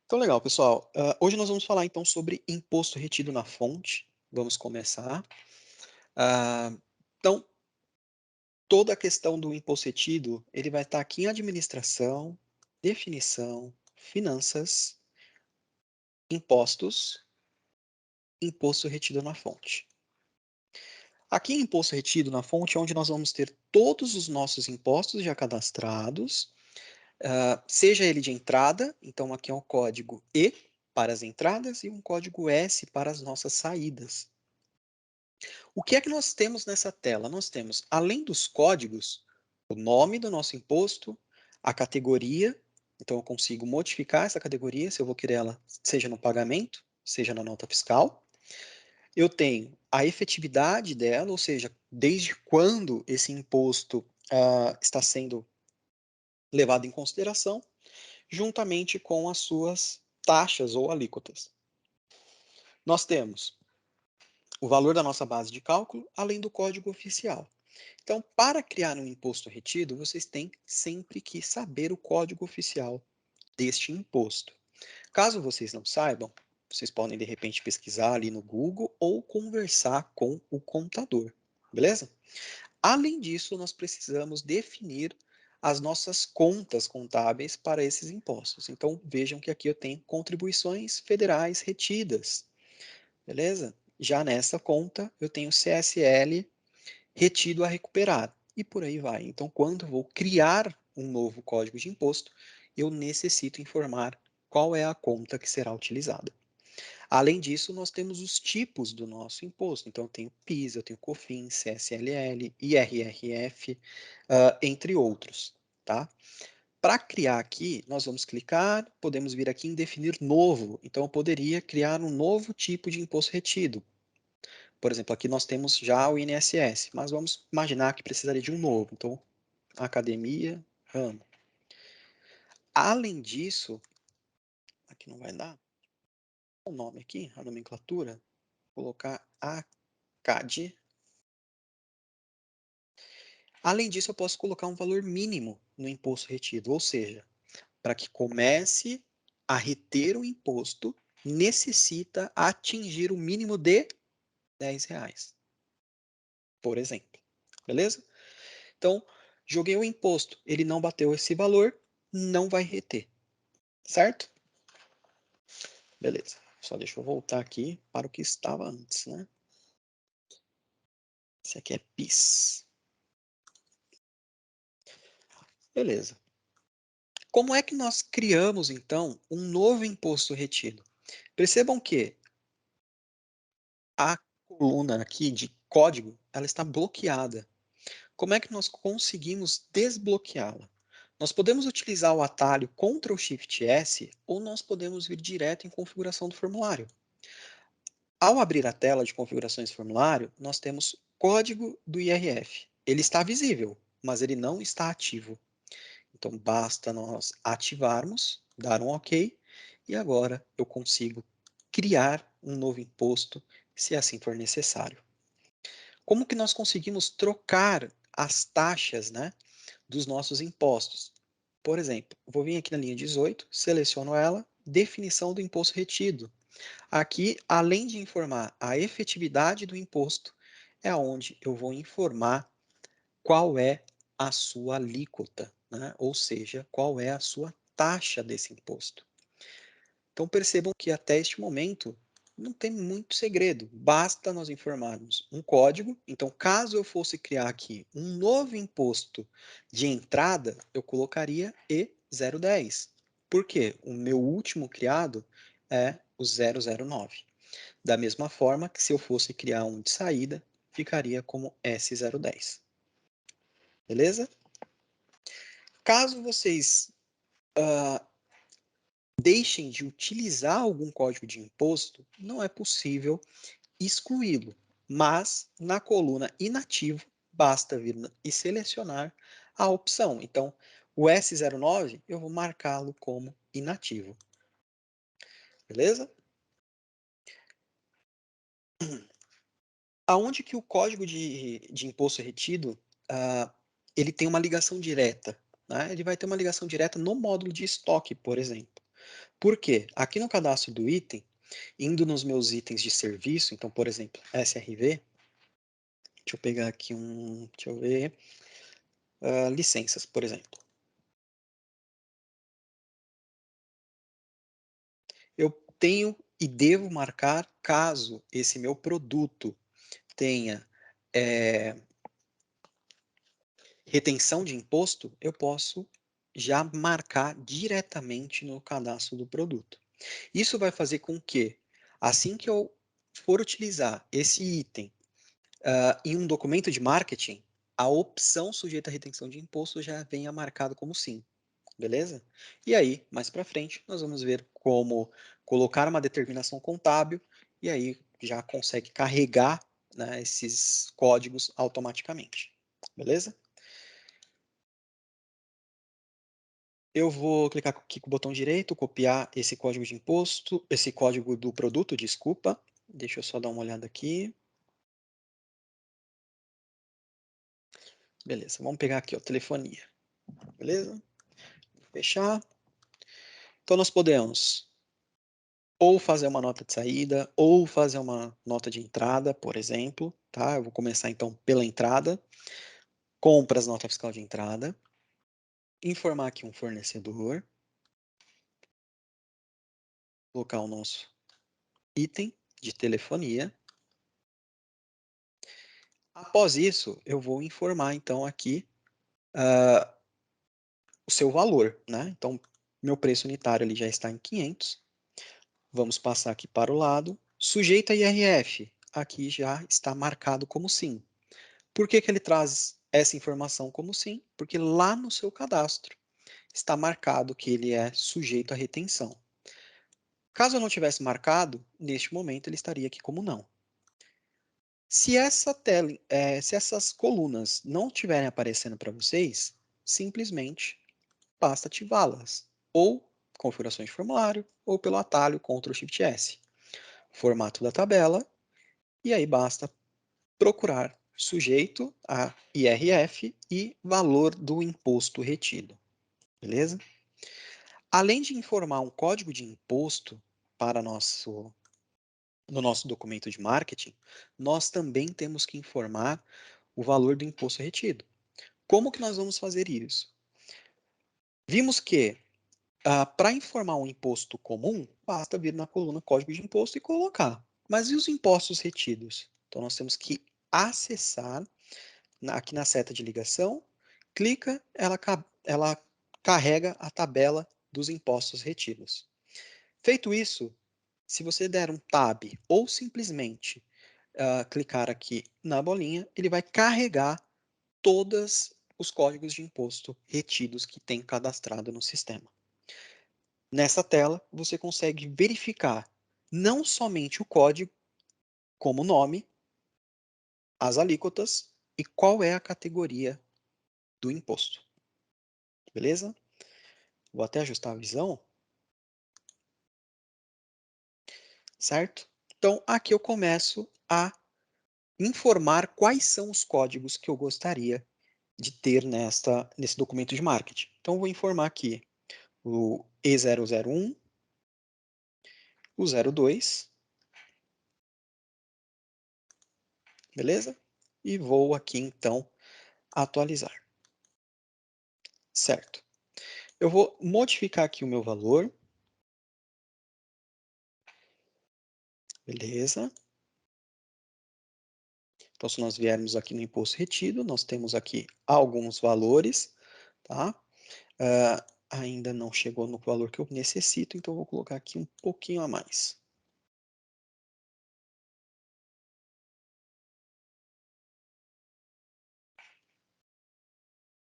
Então, legal, pessoal. Hoje nós vamos falar então sobre imposto retido na fonte. Vamos começar. Ah, então, toda a questão do imposto retido, ele vai estar aqui em administração, definição, finanças, impostos, imposto retido na fonte. Aqui em imposto retido na fonte é onde nós vamos ter todos os nossos impostos já cadastrados, seja ele de entrada, então aqui é um código E para as entradas e um código S para as nossas saídas. O que é que nós temos nessa tela? Nós temos, além dos códigos, o nome do nosso imposto, a categoria, então eu consigo modificar essa categoria, se eu vou querer ela, seja no pagamento, seja na nota fiscal. Eu tenho a efetividade dela, ou seja, desde quando esse imposto está sendo levado em consideração, juntamente com as suas taxas ou alíquotas. Nós temos o valor da nossa base de cálculo, além do código oficial. Então, para criar um imposto retido, vocês têm sempre que saber o código oficial deste imposto. Caso vocês não saibam, vocês podem de repente pesquisar ali no Google ou conversar com o contador, beleza? Além disso, nós precisamos definir as nossas contas contábeis para esses impostos. Então, vejam que aqui eu tenho contribuições federais retidas, beleza? Já nessa conta, eu tenho CSL retido a recuperar, e por aí vai. Então, quando vou criar um novo código de imposto, eu necessito informar qual é a conta que será utilizada. Além disso, nós temos os tipos do nosso imposto. Então, eu tenho PIS, eu tenho COFINS, CSLL, IRRF, entre outros, tá? Para criar aqui, nós vamos clicar, podemos vir aqui em definir novo. Então, eu poderia criar um novo tipo de imposto retido. Por exemplo, aqui nós temos já o INSS, mas vamos imaginar que precisaria de um novo. Então, academia, ramo. Além disso, aqui não vai dar, o nome aqui, a nomenclatura, colocar ACAD. Além disso, eu posso colocar um valor mínimo no imposto retido, ou seja, para que comece a reter o imposto, necessita atingir o mínimo de R$ 10, por exemplo. Beleza? Então, joguei o imposto, ele não bateu esse valor, não vai reter, certo? Beleza. Só deixa eu voltar aqui para o que estava antes, né? Esse aqui é PIS. Beleza. Como é que nós criamos, então, um novo imposto retido? Percebam que a coluna aqui de código, ela está bloqueada. Como é que nós conseguimos desbloqueá-la? Nós podemos utilizar o atalho Ctrl Shift S ou nós podemos vir direto em configuração do formulário. Ao abrir a tela de configurações do formulário, nós temos código do IRF. Ele está visível, mas ele não está ativo. Então, basta nós ativarmos, dar um OK, e agora eu consigo criar um novo imposto, se assim for necessário. Como que nós conseguimos trocar as taxas, né, dos nossos impostos? Por exemplo, vou vir aqui na linha 18, seleciono ela, definição do imposto retido. Aqui, além de informar a efetividade do imposto, é onde eu vou informar qual é a sua alíquota, né? Ou seja, qual é a sua taxa desse imposto. Então percebam que até este momento não tem muito segredo, basta nós informarmos um código. Então, caso eu fosse criar aqui um novo imposto de entrada, eu colocaria E010. Por quê? O meu último criado é o 009. Da mesma forma que se eu fosse criar um de saída, ficaria como S010. Beleza? Caso vocês deixem de utilizar algum código de imposto, não é possível excluí-lo, mas na coluna inativo, basta vir e selecionar a opção. Então, o S09 eu vou marcá-lo como inativo. Beleza? Aonde que o código de imposto retido, ele tem uma ligação direta, né? Ele vai ter uma ligação direta no módulo de estoque, por exemplo. Por quê? Aqui no cadastro do item, indo nos meus itens de serviço, então, por exemplo, SRV, deixa eu pegar aqui deixa eu ver, licenças, por exemplo. Eu tenho e devo marcar caso esse meu produto tenha retenção de imposto, eu posso já marcar diretamente no cadastro do produto. Isso vai fazer com que, assim que eu for utilizar esse item em um documento de marketing, a opção sujeita à retenção de imposto já venha marcado como sim, beleza? E aí, mais para frente, nós vamos ver como colocar uma determinação contábil e aí já consegue carregar, né, esses códigos automaticamente, beleza? Eu vou clicar aqui com o botão direito, copiar esse código de imposto, esse código do produto, desculpa. Deixa eu só dar uma olhada aqui. Beleza, vamos pegar aqui, ó, telefonia. Beleza? Fechar. Então, nós podemos ou fazer uma nota de saída, ou fazer uma nota de entrada, por exemplo. Tá? Eu vou começar, então, pela entrada. Compras, nota fiscal de entrada. Informar aqui um fornecedor. Colocar o nosso item de telefonia. Após isso, eu vou informar, então, aqui o seu valor, né? Então, meu preço unitário ali já está em 500. Vamos passar aqui para o lado. Sujeito a IRF, aqui já está marcado como sim. Por que que ele traz essa informação como sim? Porque lá no seu cadastro está marcado que ele é sujeito à retenção. Caso eu não tivesse marcado, neste momento ele estaria aqui como não. Se essa tela, se essas colunas não estiverem aparecendo para vocês, simplesmente basta ativá-las, ou configurações de formulário, ou pelo atalho Ctrl Shift S. Formato da tabela, e aí basta procurar sujeito a IRF e valor do imposto retido, beleza? Além de informar um código de imposto para no nosso documento de marketing, nós também temos que informar o valor do imposto retido. Como que nós vamos fazer isso? Vimos que para informar um imposto comum, basta vir na coluna Código de Imposto e colocar. Mas e os impostos retidos? Então, nós temos que acessar aqui na seta de ligação, clica, ela carrega a tabela dos impostos retidos. Feito isso, se você der um tab ou simplesmente clicar aqui na bolinha, ele vai carregar todos os códigos de imposto retidos que tem cadastrado no sistema. Nessa tela, você consegue verificar não somente o código, como o nome, as alíquotas e qual é a categoria do imposto. Beleza? Vou até ajustar a visão, certo? Então, aqui eu começo a informar quais são os códigos que eu gostaria de ter nesse documento de marketing. Então, eu vou informar aqui o E001, o 02, beleza? E vou aqui, então, atualizar, certo? Eu vou modificar aqui o meu valor, beleza? Então, se nós viermos aqui no imposto retido, nós temos aqui alguns valores, tá? Ainda não chegou no valor que eu necessito, então eu vou colocar aqui um pouquinho a mais.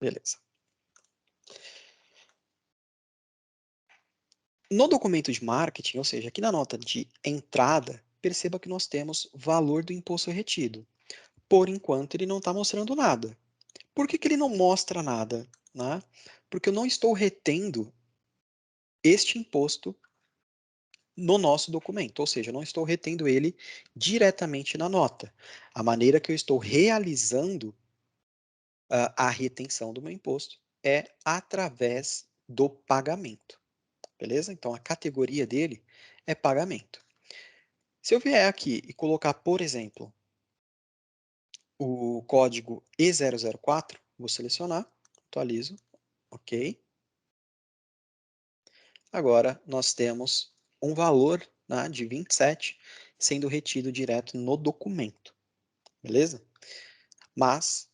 Beleza. No documento de marketing, ou seja, aqui na nota de entrada, perceba que nós temos valor do imposto retido. Por enquanto, ele não está mostrando nada. Por que que ele não mostra nada? Né? Porque eu não estou retendo este imposto no nosso documento, ou seja, eu não estou retendo ele diretamente na nota. A maneira que eu estou realizando a retenção do meu imposto é através do pagamento, beleza? Então, a categoria dele é pagamento. Se eu vier aqui e colocar, por exemplo, o código E004, vou selecionar, atualizo, ok. Agora, nós temos um valor, né, de 27 sendo retido direto no documento, beleza? Mas,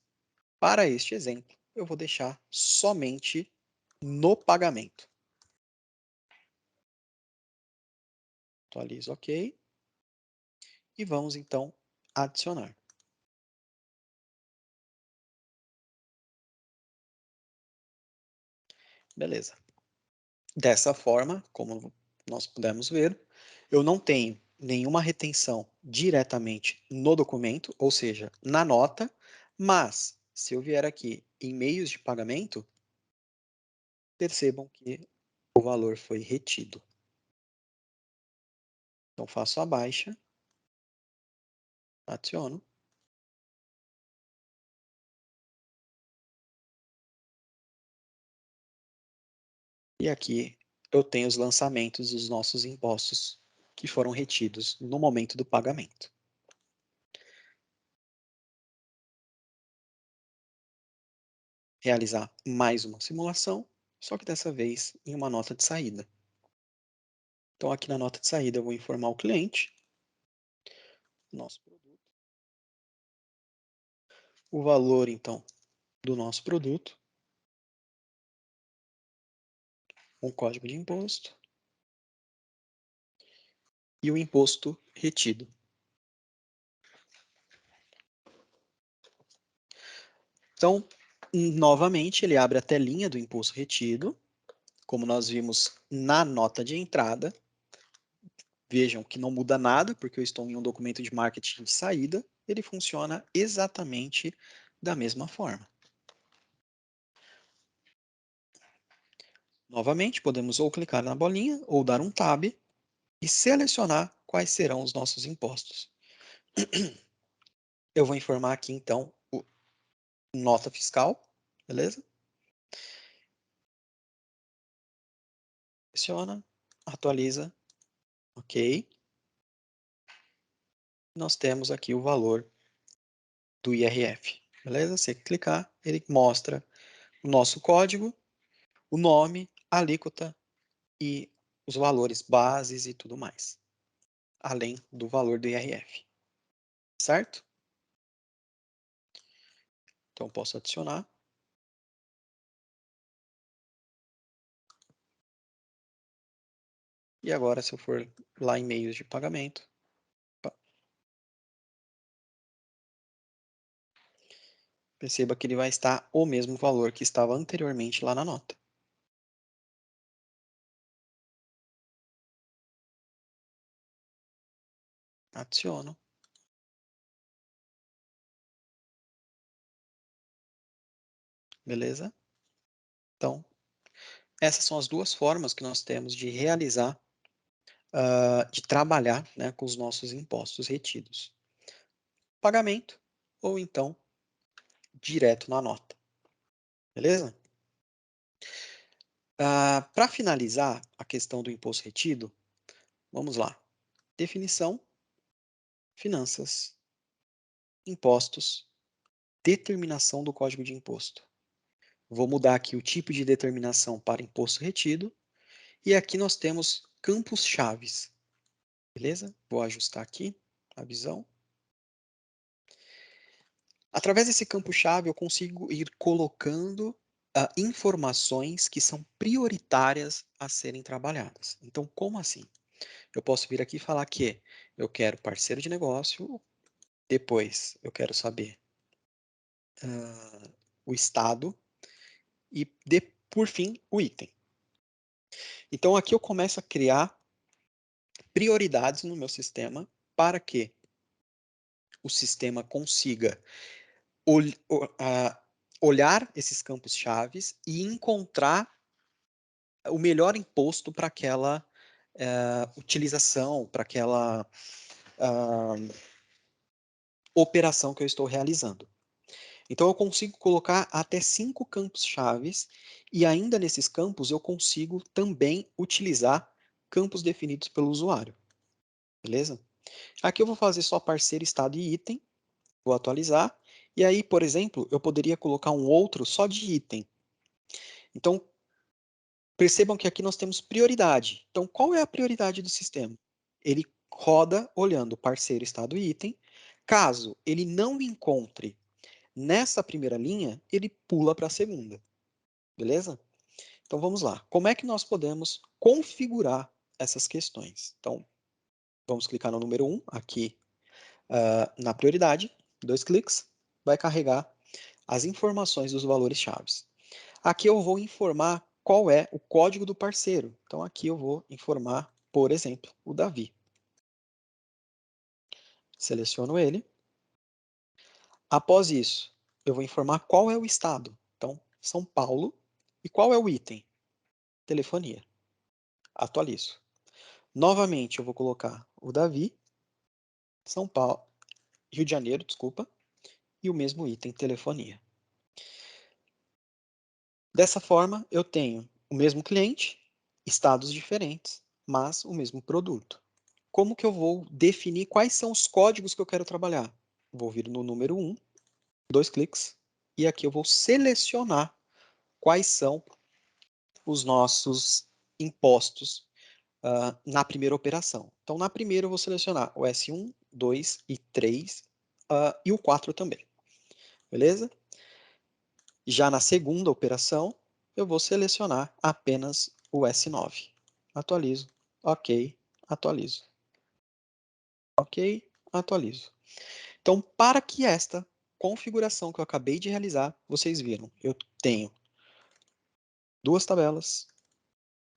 para este exemplo, eu vou deixar somente no pagamento. Atualizo, ok. E vamos, então, adicionar. Beleza. Dessa forma, como nós pudemos ver, eu não tenho nenhuma retenção diretamente no documento, ou seja, na nota, mas se eu vier aqui em meios de pagamento, percebam que o valor foi retido. Então, faço a baixa, adiciono, e aqui eu tenho os lançamentos dos nossos impostos que foram retidos no momento do pagamento. Realizar mais uma simulação, só que dessa vez em uma nota de saída. Então, aqui na nota de saída, eu vou informar o cliente, nosso produto, o valor, então, do nosso produto, um código de imposto e o imposto retido. Então, novamente, ele abre a telinha do imposto retido, como nós vimos na nota de entrada. Vejam que não muda nada, porque eu estou em um documento de marketing de saída, ele funciona exatamente da mesma forma. Novamente, podemos ou clicar na bolinha, ou dar um tab, e selecionar quais serão os nossos impostos. Eu vou informar aqui, então, o nota fiscal, beleza? Seleciona, atualiza, ok. Nós temos aqui o valor do IRF, beleza? Se clicar, ele mostra o nosso código, o nome, a alíquota e os valores bases e tudo mais, além do valor do IRF, certo? Então, posso adicionar. E agora, se eu for lá em meios de pagamento, perceba que ele vai estar o mesmo valor que estava anteriormente lá na nota. Adiciono. Beleza? Então, essas são as duas formas que nós temos de realizar, de trabalhar, né, com os nossos impostos retidos. Pagamento ou então direto na nota. Beleza? Para finalizar a questão do imposto retido, vamos lá. Definição, finanças, impostos, determinação do código de imposto. Vou mudar aqui o tipo de determinação para imposto retido. E aqui nós temos campos chaves. Beleza? Vou ajustar aqui a visão. Através desse campo-chave, eu consigo ir colocando informações que são prioritárias a serem trabalhadas. Então, como assim? Eu posso vir aqui e falar que eu quero parceiro de negócio, depois eu quero saber o estado e, por fim, o item. Então, aqui eu começo a criar prioridades no meu sistema para que o sistema consiga olhar esses campos chaves e encontrar o melhor imposto para aquela utilização, para aquela operação que eu estou realizando. Então, eu consigo colocar até 5 campos chaves e ainda nesses campos eu consigo também utilizar campos definidos pelo usuário, beleza? Aqui eu vou fazer só parceiro, estado e item, vou atualizar, e aí, por exemplo, eu poderia colocar um outro só de item. Então, percebam que aqui nós temos prioridade. Então, qual é a prioridade do sistema? Ele roda olhando parceiro, estado e item. Caso ele não encontre nessa primeira linha, ele pula para a segunda, beleza? Então, vamos lá. Como é que nós podemos configurar essas questões? Então, vamos clicar no número 1, aqui na prioridade, 2 cliques, vai carregar as informações dos valores chaves. Aqui eu vou informar qual é o código do parceiro. Então, aqui eu vou informar, por exemplo, o Davi. Seleciono ele. Após isso, eu vou informar qual é o estado. Então, São Paulo. E qual é o item? Telefonia. Atualizo. Novamente, eu vou colocar o Davi, São Paulo, Rio de Janeiro, desculpa, e o mesmo item, telefonia. Dessa forma, eu tenho o mesmo cliente, estados diferentes, mas o mesmo produto. Como que eu vou definir quais são os códigos que eu quero trabalhar? Vou vir no número 1, 2 cliques, e aqui eu vou selecionar quais são os nossos impostos na primeira operação. Então, na primeira eu vou selecionar o S1, 2 e 3 e o 4 também. Beleza? Já na segunda operação, eu vou selecionar apenas o S9. Atualizo. Ok. Atualizo. Ok. Atualizo. Então, para que esta configuração que eu acabei de realizar, vocês viram, eu tenho 2 tabelas,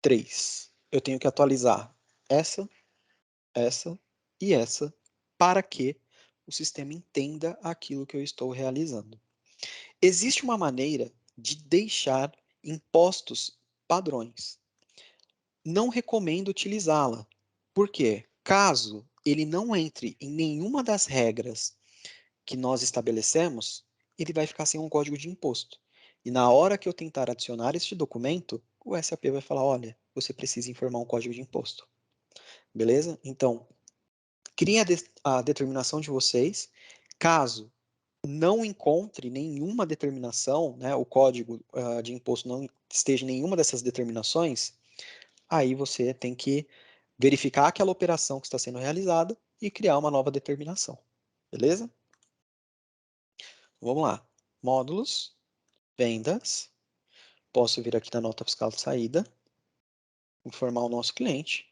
3. Eu tenho que atualizar essa, essa e essa, para que o sistema entenda aquilo que eu estou realizando. Existe uma maneira de deixar impostos padrões. Não recomendo utilizá-la. Por quê? Caso ele não entre em nenhuma das regras que nós estabelecemos, ele vai ficar sem um código de imposto. E na hora que eu tentar adicionar este documento, o SAP vai falar, olha, você precisa informar um código de imposto. Beleza? Então, criem a determinação de vocês. Caso não encontre nenhuma determinação, né, o código de imposto não esteja em nenhuma dessas determinações, aí você tem que verificar aquela operação que está sendo realizada e criar uma nova determinação. Beleza? Vamos lá. Módulos, vendas. Posso vir aqui na nota fiscal de saída, informar o nosso cliente,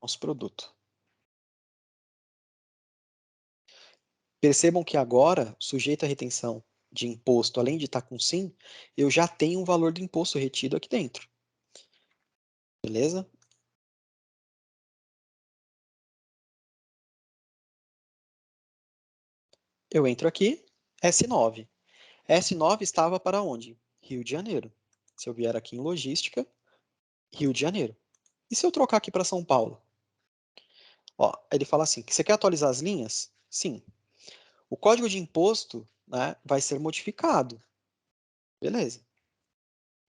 nosso produto. Percebam que agora, sujeito à retenção de imposto, além de estar com SIM, eu já tenho um valor do imposto retido aqui dentro. Beleza? Eu entro aqui, S9. S9 estava para onde? Rio de Janeiro. Se eu vier aqui em logística, Rio de Janeiro. E se eu trocar aqui para São Paulo? Ó, ele fala assim, você quer atualizar as linhas? Sim. O código de imposto, né, vai ser modificado. Beleza.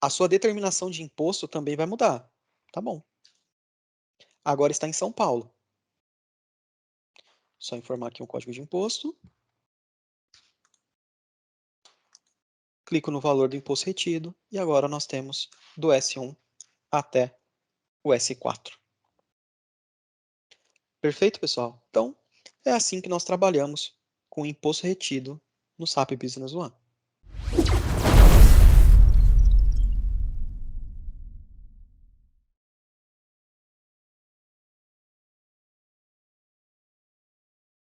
A sua determinação de imposto também vai mudar. Tá bom. Agora está em São Paulo. Só informar aqui o código de imposto. Clico no valor do imposto retido. E agora nós temos do S1 até o S4. Perfeito, pessoal? Então, é assim que nós trabalhamos com o imposto retido no SAP Business One.